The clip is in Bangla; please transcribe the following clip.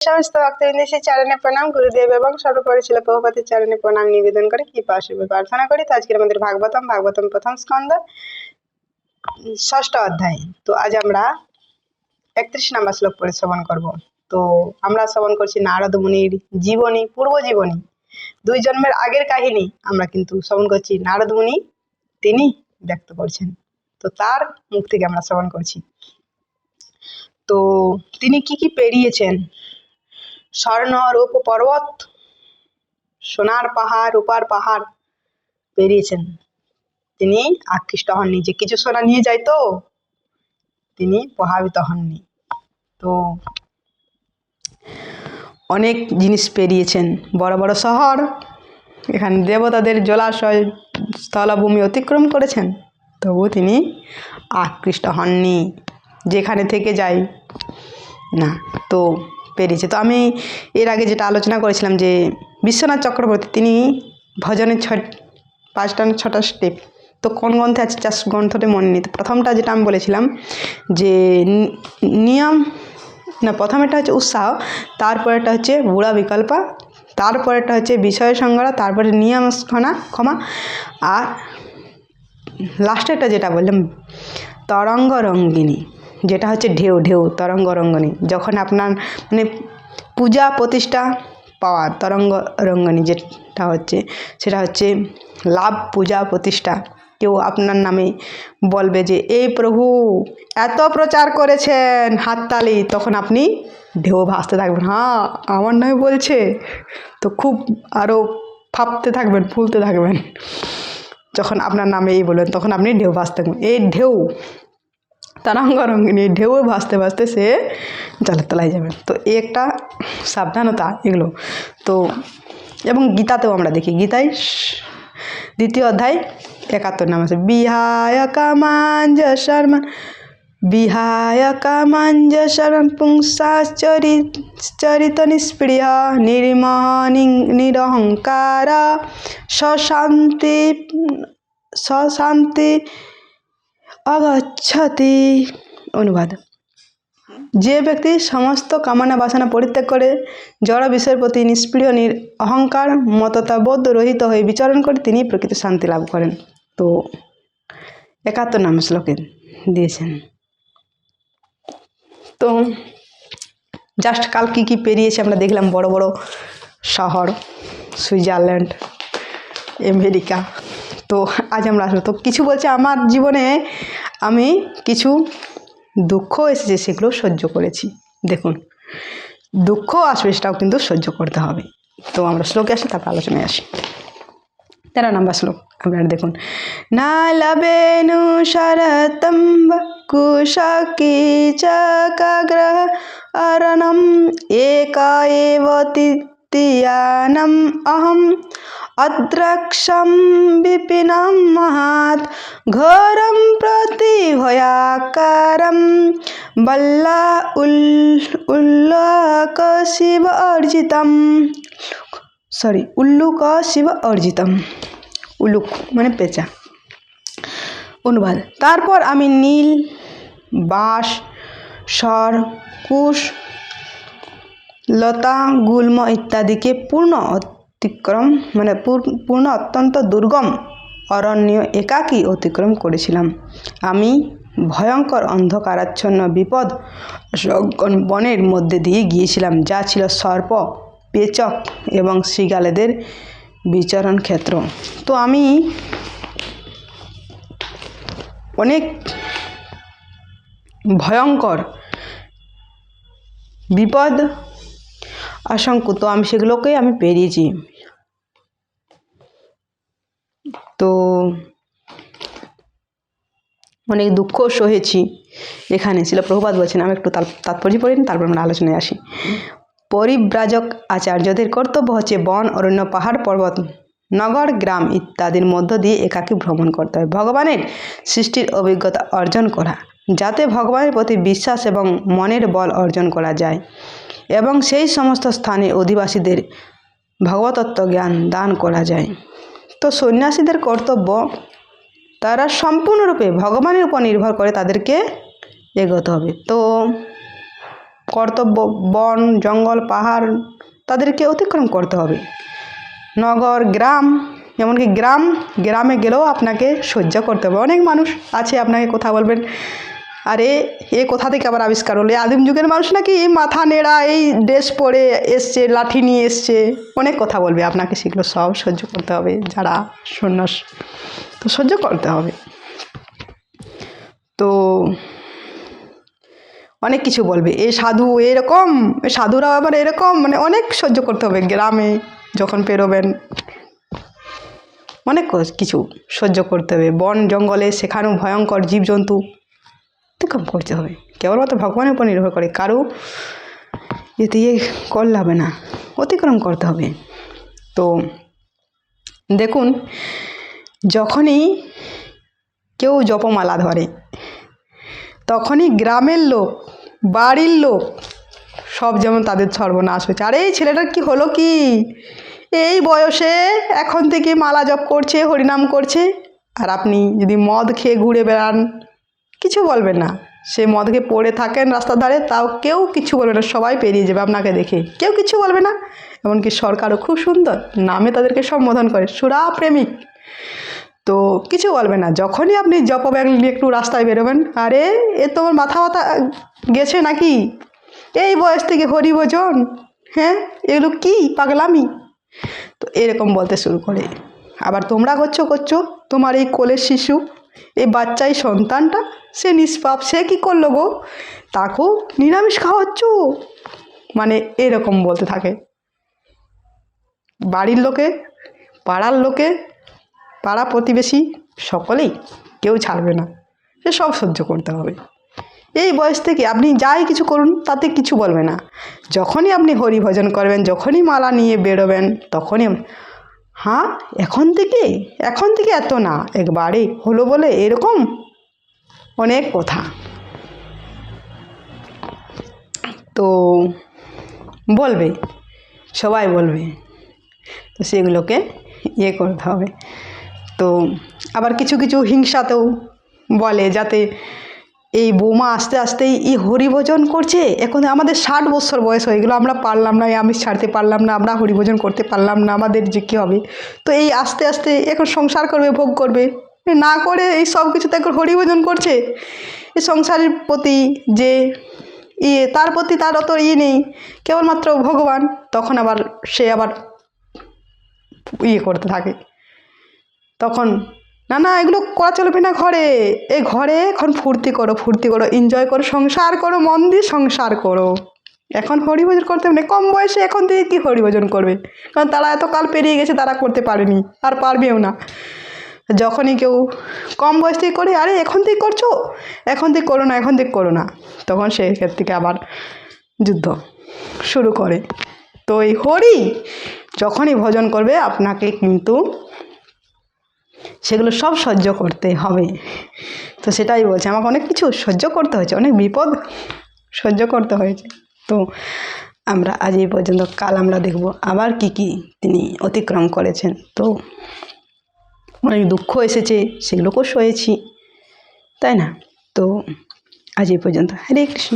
সমস্ত ভক্তবৃন্দ সেই চরণে প্রণাম, গুরুদেব এবং সর্বোপরি ছিল প্রভুপাদের চরণে প্রণাম নিবেদন করে কৃপা আশীর্বাদ প্রার্থনা করি। তো আজকের আমাদের ভাগবতম প্রথম স্কন্ধ 6ষ্ঠ অধ্যায়। তো আজ আমরা 31 নম্বর শ্লোক পড়ে শ্রবণ করব। তো আমরা শ্রবণ করছি নারদ মুনির জীবনী, পূর্ব জীবনী, 2 জন্মের আগের কাহিনী আমরা কিন্তু শ্রবণ করছি। নারদ মুনি তিনি ব্যক্ত করছেন, তো তার মুখ থেকে আমরা শ্রবণ করছি। তো তিনি কি পেরিয়েছেন, স্বর্ণ রূপ পর্বত, সোনার পাহাড়, রূপার পাহাড় পেরিয়েছেন। তিনি আকৃষ্ট হননি যে কিছু সোনা নিয়ে যায়, তো তিনি প্রভাবিত হননি। তো অনেক জিনিস পেরিয়েছেন, বড় বড় শহর, এখানে দেবতাদের জলাশয়, স্থলভূমি অতিক্রম করেছেন, তবু তিনি আকৃষ্ট হননি যেখানে থেকে যাই না, তো পেরিয়েছে। তো আমি এর আগে যেটা আলোচনা করেছিলাম যে বিশ্বনাথ চক্রবর্তী তিনি ভজনের 5টা না 6টা স্টেপ, তো কোন গ্রন্থে আছে গ্রন্থটা মনে নেই। তো প্রথমটা যেটা আমি বলেছিলাম যে নিয়ম না, প্রথমেরটা হচ্ছে উৎসাহ, তারপরেটা হচ্ছে বুড়া বিকল্পা, তারপরেটা হচ্ছে বিষয় সংগ্রহ, তারপরে নিয়ম ক্ষমা, আর লাস্টেরটা যেটা বললাম তরঙ্গ রঙ্গিনী, যেটা হচ্ছে ঢেউ ঢেউ তরঙ্গ রঙ্গিনী। যখন আপনার মানে পূজা প্রতিষ্ঠা পাওয়া তরঙ্গ রঙ্গিনী যেটা হচ্ছে, সেটা হচ্ছে লাভ পূজা প্রতিষ্ঠা। কেউ আপনার নামে বলবে যে এই প্রভু এত প্রচার করেছেন, হাততালি, তখন আপনি ঢেউ ভাসতে থাকবেন, হ্যাঁ আমার নামে বলছে, তো খুব আরও ফাঁপতে থাকবেন, ফুলতে থাকবেন। যখন আপনার নামে এই বলবেন তখন আপনি ঢেউ ভাসতে থাকবেন। এই ঢেউ তরঙ্গ রঙ্গিনী, ঢেউ ভাসতে ভাসতে সে জলের তলায় যাবে। তো এই একটা সাবধানতা এগুলো। তো এবং গীতাতেও আমরা দেখি, গীতায় 2য় অধ্যায় 71 নাম আছে, বিহায় কামাঞ্জ শর্ম পুংসাশ্চরিত নিষ্প্রিয় নির্মহ নিরহংকার সশান্তি অগচ্ছতি। অনুবাদ: যে ব্যক্তি সমস্ত কামনা বাসনা পরিত্যাগ করে জড় বিষয়ের প্রতি নিষ্প্রিয় অহংকার মততাবোধ রহিত হয়ে বিচরণ করে তিনি প্রকৃত শান্তি লাভ করেন। তো 71 নম্বর শ্লোকে দিয়েছেন। তো জাস্ট কাল কি পেরিয়েছে আমরা দেখলাম, বড় বড় শহর, সুইজারল্যান্ড, আমেরিকা। তো আজ আমরা আসবো, তো কিছু বলছে আমার জীবনে আমি কিছু দুঃখ এসেছে, সেগুলো সহ্য করেছি। দেখুন, দুঃখ আসবে, সেটাও কিন্তু সহ্য করতে হবে। তো আমরা শ্লোকে আসি, তারপর আলোচনায় আসি। 13 নম্বর শ্লোক আপনারা দেখুন, না লবেনু শরতম্ব কুশকি চকাগ্রহ অরণম একা এব তৃতীয়ানম অহম অদ্রাক্ষম বিপিনম মহাত ঘোরম প্রতিভয়াকারম বল্লা উল্লক শিব অর্জিতম। উল্লুক শিব অর্জিতম, উল্লুক মানে পেঁচা। অনুবাদ: তারপর আমি নীল, বাঁশ, সর, কুশ, লতা, গুল্ম ইত্যাদিকে পূর্ণ অত্যন্ত দুর্গম অরণ্য একাকী অতিক্রম করেছিলাম। আমি ভয়ঙ্কর অন্ধকারাচ্ছন্ন বিপদ বনের মধ্যে দিয়ে গিয়েছিলাম, যা ছিল সর্প, পেচক এবং শৃগালেদের বিচরণ ক্ষেত্র। তো আমি অনেক ভয়ঙ্কর বিপদ আশঙ্কিত, আমি সেগুলোকে আমি পেরিয়েছি। তো অনেক দুঃখ সহেছি। এখানে ছিল প্রভুপাদ বলছেন, আমি একটু তাৎপর্য পড়ি, তারপর আমরা আলোচনায় আসি। পরিব্রাজক আচার্যদের কর্তব্য হচ্ছে বন, অরণ্য, পাহাড়, পর্বত, নগর, গ্রাম ইত্যাদির মধ্য দিয়ে একাকী ভ্রমণ করতে হয়, ভগবানের সৃষ্টির অভিজ্ঞতা অর্জন করা, যাতে ভগবানের প্রতি বিশ্বাস এবং মনের বল অর্জন করা যায়, এবং সেই সমস্ত স্থানে অধিবাসীদের ভগবতত্ত্ব জ্ঞান দান করা যায়। তো সন্ন্যাসীদের কর্তব্য, তারা সম্পূর্ণরূপে ভগবানের উপর নির্ভর করে তাদেরকে এগোতে হবে। তো কর্তব্য, বন জঙ্গল পাহাড় তাদেরকে অতিক্রম করতে হবে। নগর গ্রাম, এমনকি গ্রামে গেলেও আপনাকে সহ্য করতে হবে। অনেক মানুষ আছে আপনাকে কথা বলবেন, আরে এ কোথা থেকে আবার আবিষ্কার হলো, আদিম যুগের মানুষ নাকি, মাথা নেড়া এই ড্রেস পরে এসছে, লাঠি নিয়ে এসছে, অনেক কথা বলবে আপনাকে। সেগুলো সব সহ্য করতে হবে। যারা সন্ন্যাস, তো সহ্য করতে হবে। তো অনেক কিছু বলবে, এ সাধু এরকম, এ সাধুরাও আবার এরকম, মানে অনেক সহ্য করতে হবে। গ্রামে যখন পেরোবেন অনেক কিছু সহ্য করতে হবে। বন জঙ্গলে সেখানেও ভয়ঙ্কর জীবজন্তু অতিক্রম করতে হবে। কেবলমাত্র ভগবানের উপর নির্ভর করে, কারো এতে করলে হবে না, অতিক্রম করতে হবে। তো দেখুন, যখনই কেউ জপমালা ধরে তখনই গ্রামের লোক, বাড়ির লোক সব যেমন তাদের সর্বনাশ হয়েছে। আরে এই ছেলেটার কি হলো, কি এই বয়সে এখন থেকে মালা জপ করছে, হরিনাম করছে। আর আপনি যদি মদ খেয়ে ঘুরে বেড়ান, কিছু বলবেন না। সে মদ খেয়ে পড়ে থাকেন রাস্তার ধারে, তাও কেউ কিছু বলবে না, সবাই পেরিয়ে যাবে আপনাকে দেখে, কেউ কিছু বলবে না। এমনকি সরকারও খুব সুন্দর নামে তাদেরকে সম্বোধন করে, সুরা প্রেমিক, তো কিছু বলবে না। যখনই আপনি জপ ব্যাগ নিয়ে একটু রাস্তায় বেরোবেন, আরে এ তোমার মাথা গেছে নাকি, এই বয়স থেকে হরি ভজন, হ্যাঁ এগুলো কি পাগলামি, তো এরকম বলতে শুরু করে। আবার তোমরা করছো, তোমার এই কোলের শিশু, এই বাচ্চাই সন্তানটা, সে নিষ্পাপ, সে কি করলো গো, তাকেও নিরামিষ খাওয়াচ্ছ, মানে এরকম বলতে থাকে। বাড়ির লোকে, পাড়ার লোকে, পাড়া প্রতিবেশী সকলেই কেউ ছাড়বে না, সে সব সহ্য করতে হবে। এই বয়স থেকে আপনি যাই কিছু করুন তাতে কিছু বলবে না। যখনই আপনি হরি ভজন করবেন, যখনই মালা নিয়ে বেরোবেন, তখনই হ্যাঁ এখন থেকে এত না, একবারে হলো বলে এরকম অনেক কথা তো বলবে, সবাই বলবে। তো সেগুলোকে করতে হবে। তো আবার কিছু হিংসাতেও বলে, যাতে এই বৌমা আস্তে আস্তেই হরিভজন করছে, এখন আমাদের 60 বছর বয়স হয়ে গেলো, আমরা পারলাম না, আমিষ ছাড়তে পারলাম না, আমরা হরিভজন করতে পারলাম না, আমাদের যে কী হবে। তো এই আস্তে আস্তে এখন সংসার করবে, ভোগ করবে, না করে এই সব কিছুতে এখন হরিভজন করছে। এই সংসারের প্রতি যে তার প্রতি তার অত নেই, কেবলমাত্র ভগবান। তখন আবার সে আবার করতে থাকে। তখন না এগুলো করা চলবে না। ঘরে এখন ফুর্তি করো, এনজয় করো, সংসার করো, মন দিয়ে সংসার করো। এখন হরিভজন করতে হবে না। কম বয়সে এখন থেকে কী হরিভজন করবে, কারণ তারা এত কাল পেরিয়ে গেছে, তারা করতে পারেনি আর পারবেও না। যখনই কেউ কম বয়স থেকে করে, আরে এখন থেকে করছো, এখন থেকে করো না, তখন সেক্ষেত্রে থেকে আবার যুদ্ধ শুরু করে। তো এই হরি যখনই ভজন করবে, আপনাকে কিন্তু সেগুলো সব সহ্য করতে হবে। তো সেটাই বলছে, আমাকে অনেক কিছু সহ্য করতে হয়েছে, অনেক বিপদ সহ্য করতে হয়েছে। তো আমরা আজ এই পর্যন্ত, কাল আমরা দেখব আবার কি তিনি অতিক্রম করেছেন। তো অনেক দুঃখ এসেছে, সেগুলোকেও সয়েছি, তাই না? তো আজ এই পর্যন্ত। হরে কৃষ্ণ।